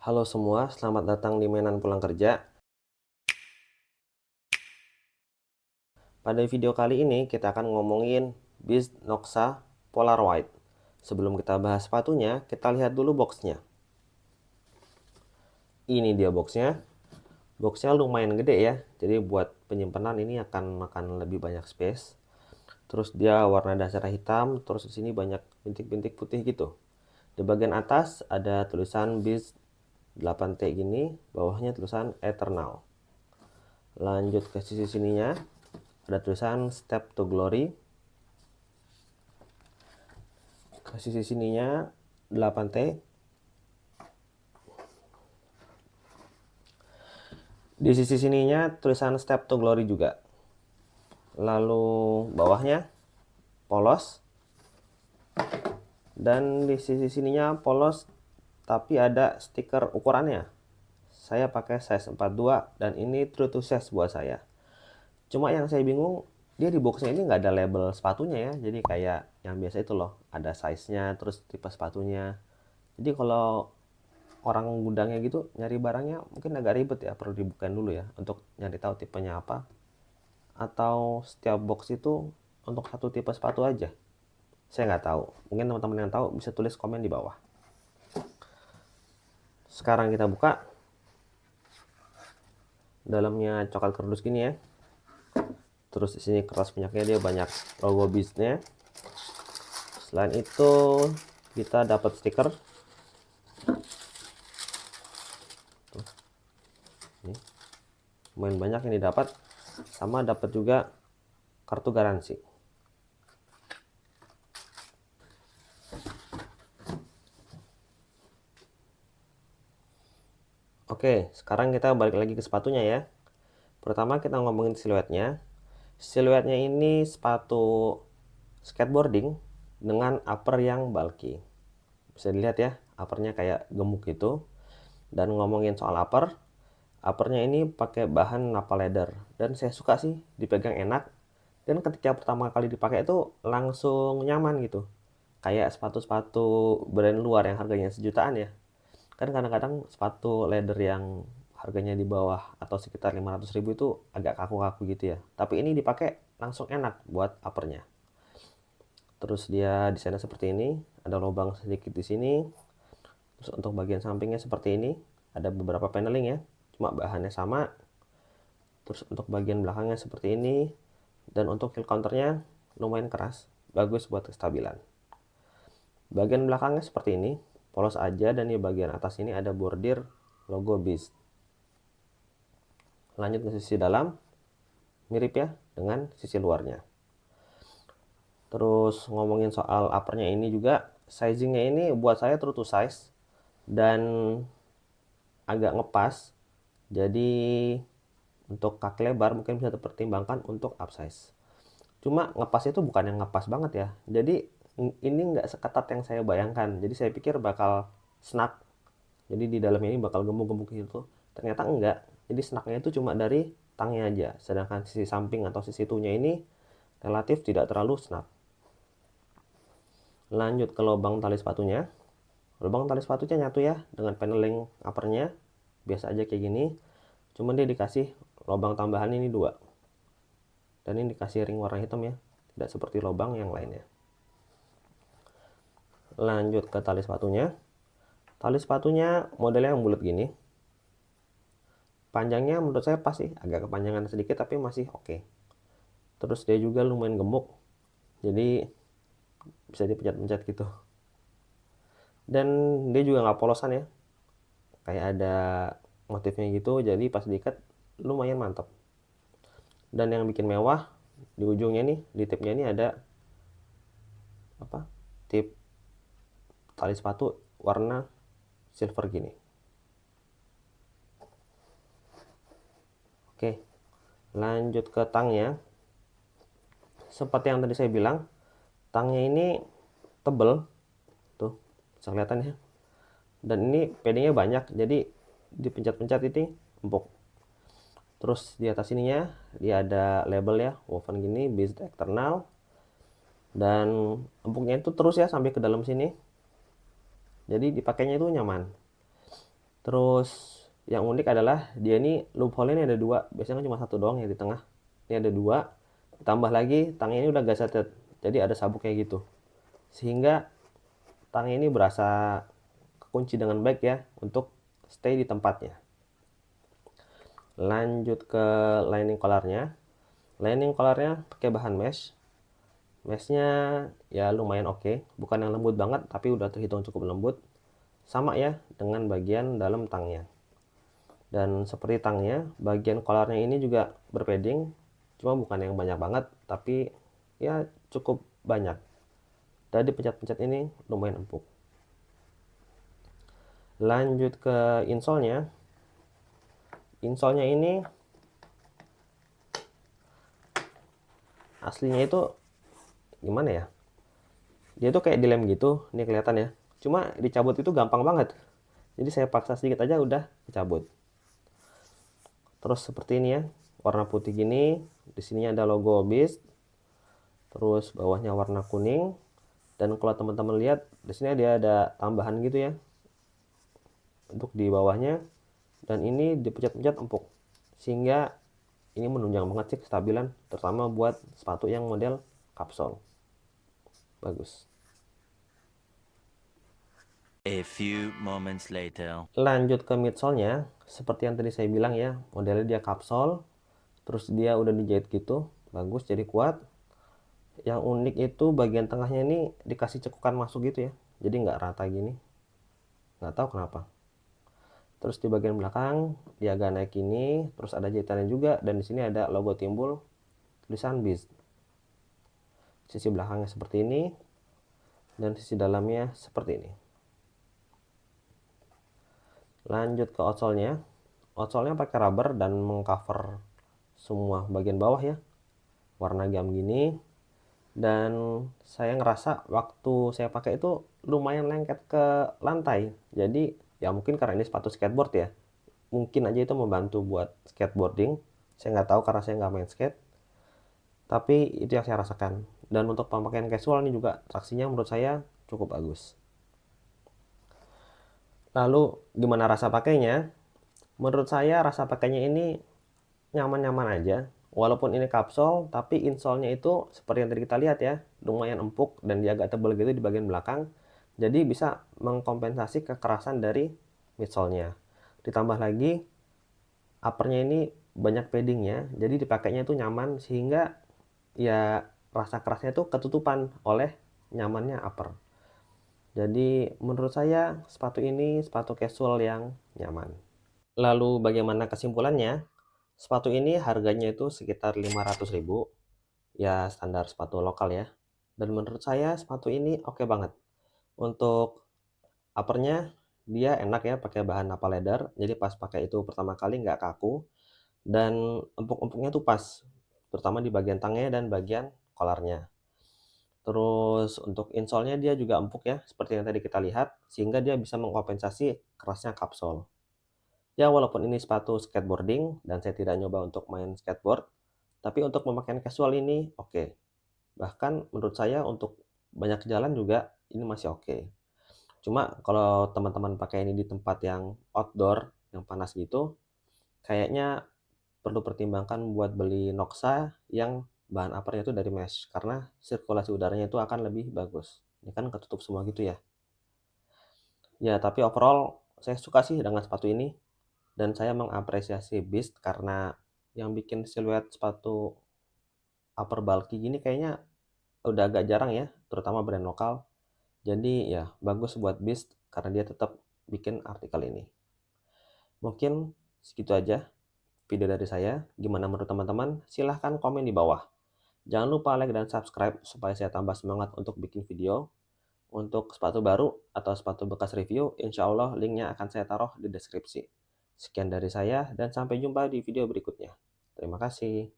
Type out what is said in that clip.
Halo semua, selamat datang di Mainan Pulang Kerja. Pada video kali ini kita akan ngomongin Beast Noxa Polar White. Sebelum kita bahas sepatunya, kita lihat dulu boxnya. Ini dia boxnya. Boxnya lumayan gede ya, jadi buat penyimpanan ini akan makan lebih banyak space. Terus dia warna dasarnya hitam, terus di sini banyak bintik-bintik putih gitu. Di bagian atas ada tulisan Beast 8T gini, bawahnya tulisan Eternal. Lanjut ke sisi sininya, ada tulisan Step to Glory. Ke sisi sininya 8T. Di sisi sininya tulisan Step to Glory juga. Lalu bawahnya polos. Dan di sisi sininya polos tapi ada stiker ukurannya. Saya pakai size 42 dan ini true to size buat saya. Cuma yang saya bingung, dia di boxnya ini nggak ada label sepatunya ya. Jadi kayak yang biasa itu loh, ada size-nya, terus tipe sepatunya. Jadi kalau orang gudangnya gitu nyari barangnya mungkin agak ribet ya, perlu dibukain dulu ya untuk nyari tahu tipenya apa. Atau setiap box itu untuk satu tipe sepatu aja. Saya nggak tahu. Mungkin teman-teman yang tahu bisa tulis komen di bawah. Sekarang kita buka. Dalamnya coklat kardus gini ya. Terus di sini kertas punyaknya dia banyak logo Beast-nya. Selain itu kita dapat stiker. Ini lumayan banyak yang didapat. Sama dapat juga kartu garansi. Oke, sekarang kita balik lagi ke sepatunya ya. Pertama kita ngomongin siluetnya. Siluetnya ini sepatu skateboarding dengan upper yang bulky. Bisa dilihat ya, uppernya kayak gemuk gitu. Dan ngomongin soal uppernya ini pakai bahan nappa leather. Dan saya suka sih, dipegang enak. Dan ketika pertama kali dipakai itu langsung nyaman gitu. Kayak sepatu-sepatu brand luar yang harganya sejutaan ya. Kan kadang-kadang sepatu leather yang harganya di bawah atau sekitar 500.000 itu agak kaku-kaku gitu ya. Tapi ini dipakai langsung enak buat uppernya. Terus dia desainnya seperti ini, ada lubang sedikit di sini. Terus untuk bagian sampingnya seperti ini, ada beberapa paneling ya, cuma bahannya sama. Terus untuk bagian belakangnya seperti ini, dan untuk heel counternya lumayan keras, bagus buat kestabilan. Bagian belakangnya seperti ini, polos aja, dan di bagian atas ini ada bordir logo Beast. Lanjut ke sisi dalam, mirip ya dengan sisi luarnya. Terus ngomongin soal uppernya ini juga, sizingnya ini buat saya true to size dan agak ngepas. Jadi untuk kaki lebar mungkin bisa dipertimbangkan untuk upsize. Cuma ngepas itu bukan yang ngepas banget ya. Jadi ini nggak seketat yang saya bayangkan. Jadi saya pikir bakal snug. Jadi di dalamnya ini bakal gemuk-gemuk gitu. Ternyata enggak. Jadi snugnya itu cuma dari tangnya aja. Sedangkan sisi samping atau sisi tuhnya ini relatif tidak terlalu snug. Lanjut ke lubang tali sepatunya. Lubang tali sepatunya nyatu ya dengan paneling uppernya. Biasa aja kayak gini. Cuman dia dikasih lubang tambahan ini 2. Dan ini dikasih ring warna hitam ya. Tidak seperti lubang yang lainnya. Lanjut ke tali sepatunya. Tali sepatunya modelnya yang bulat gini. Panjangnya menurut saya pas sih. Agak kepanjangan sedikit tapi masih oke. Terus dia juga lumayan gemuk. Jadi bisa dipencet-pencet gitu. Dan dia juga nggak polosan ya. Kayak ada motifnya gitu. Jadi pas diikat lumayan mantap. Dan yang bikin mewah di ujungnya nih, di tipnya ini ada apa? Tip tali sepatu warna silver gini. Oke, lanjut ke tangnya. Seperti yang tadi saya bilang, tangnya ini tebel, tuh bisa kelihatan ya. Dan ini paddingnya banyak, jadi dipencet-pencet ini empuk. Terus di atas ininya dia ada label ya, woven gini, Beast Eternal. Dan empuknya itu terus ya sampai ke dalam sini. Jadi dipakainya itu nyaman. Terus yang unik adalah dia ini loophole-nya ada dua, biasanya kan cuma satu doang ya di tengah. Ini ada dua, ditambah lagi tangnya ini udah gazetted, jadi ada sabuk kayak gitu. Sehingga tangnya ini berasa kekunci dengan baik ya untuk stay di tempatnya. Lanjut ke lining collarnya. Lining collarnya pakai bahan mesh. Meshnya ya lumayan oke, bukan yang lembut banget tapi udah terhitung cukup lembut. Sama ya dengan bagian dalam tangnya. Dan seperti tangnya, bagian collarnya ini juga berpadding, cuma bukan yang banyak banget, tapi ya cukup banyak. Tadi pencet-pencet ini lumayan empuk. Lanjut ke insole-nya. Insole-nya ini aslinya itu gimana ya? Dia tuh kayak dilem gitu, ini kelihatan ya. Cuma dicabut itu gampang banget. Jadi saya paksa sedikit aja udah dicabut. Terus seperti ini ya, warna putih gini. Di sini ada logo Beast. Terus bawahnya warna kuning. Dan kalau teman-teman lihat, di sini dia ada tambahan gitu ya untuk di bawahnya. Dan ini dipencet-pencet empuk, sehingga ini menunjang banget sih kestabilan, terutama buat sepatu yang model kapsul. Bagus. A few moments later. Lanjut ke midsole-nya, seperti yang tadi saya bilang ya, modelnya dia kapsul, terus dia udah dijahit gitu, bagus, jadi kuat. Yang unik itu bagian tengahnya ini dikasih cekukan masuk gitu ya, jadi nggak rata gini, nggak tahu kenapa. Terus di bagian belakang dia agak naik ini, terus ada jahitannya juga, dan di sini ada logo timbul, tulisan Beast. Sisi belakangnya seperti ini, dan sisi dalamnya seperti ini. Lanjut ke outsole-nya. Outsole-nya pakai rubber dan mengcover semua bagian bawah ya, warna gam gini. Dan saya ngerasa waktu saya pakai itu lumayan lengket ke lantai. Jadi ya mungkin karena ini sepatu skateboard ya, mungkin aja itu membantu buat skateboarding. Saya nggak tahu karena saya nggak main skate, tapi itu yang saya rasakan. Dan untuk pemakaian casual ini juga traksinya menurut saya cukup bagus. Lalu gimana rasa pakainya? Menurut saya rasa pakainya ini nyaman-nyaman aja. Walaupun ini kapsul, tapi insole-nya itu seperti yang tadi kita lihat ya, lumayan empuk dan dia agak tebal gitu di bagian belakang. Jadi bisa mengkompensasi kekerasan dari midsole-nya. Ditambah lagi upper-nya ini banyak padding-nya, jadi dipakainya itu nyaman sehingga ya rasa kerasnya itu ketutupan oleh nyamannya upper. Jadi menurut saya sepatu ini sepatu casual yang nyaman. Lalu bagaimana kesimpulannya? Sepatu ini harganya itu sekitar 500.000, ya standar sepatu lokal ya. Dan menurut saya sepatu ini oke banget. Untuk uppernya dia enak ya pakai bahan nappa leather, jadi pas pakai itu pertama kali nggak kaku. Dan empuk-empuknya tuh pas, terutama di bagian tangnya dan bagian collarnya. Terus untuk insole-nya dia juga empuk ya, seperti yang tadi kita lihat, sehingga dia bisa mengkompensasi kerasnya kapsul. Ya walaupun ini sepatu skateboarding dan saya tidak nyoba untuk main skateboard, tapi untuk pemakaian casual ini oke. Bahkan menurut saya untuk banyak jalan juga ini masih oke. Cuma kalau teman-teman pakai ini di tempat yang outdoor, yang panas gitu, kayaknya perlu pertimbangkan buat beli Noxa yang bahan uppernya itu dari mesh, karena sirkulasi udaranya itu akan lebih bagus. Ini kan ketutup semua gitu ya. Ya, tapi overall saya suka sih dengan sepatu ini. Dan saya mengapresiasi Beast karena yang bikin siluet sepatu upper bulky gini kayaknya udah agak jarang ya, terutama brand lokal. Jadi ya bagus buat Beast karena dia tetap bikin artikel ini. Mungkin segitu aja video dari saya. Gimana menurut teman-teman? Silahkan komen di bawah. Jangan lupa like dan subscribe supaya saya tambah semangat untuk bikin video. Untuk sepatu baru atau sepatu bekas review, insya Allah linknya akan saya taruh di deskripsi. Sekian dari saya dan sampai jumpa di video berikutnya. Terima kasih.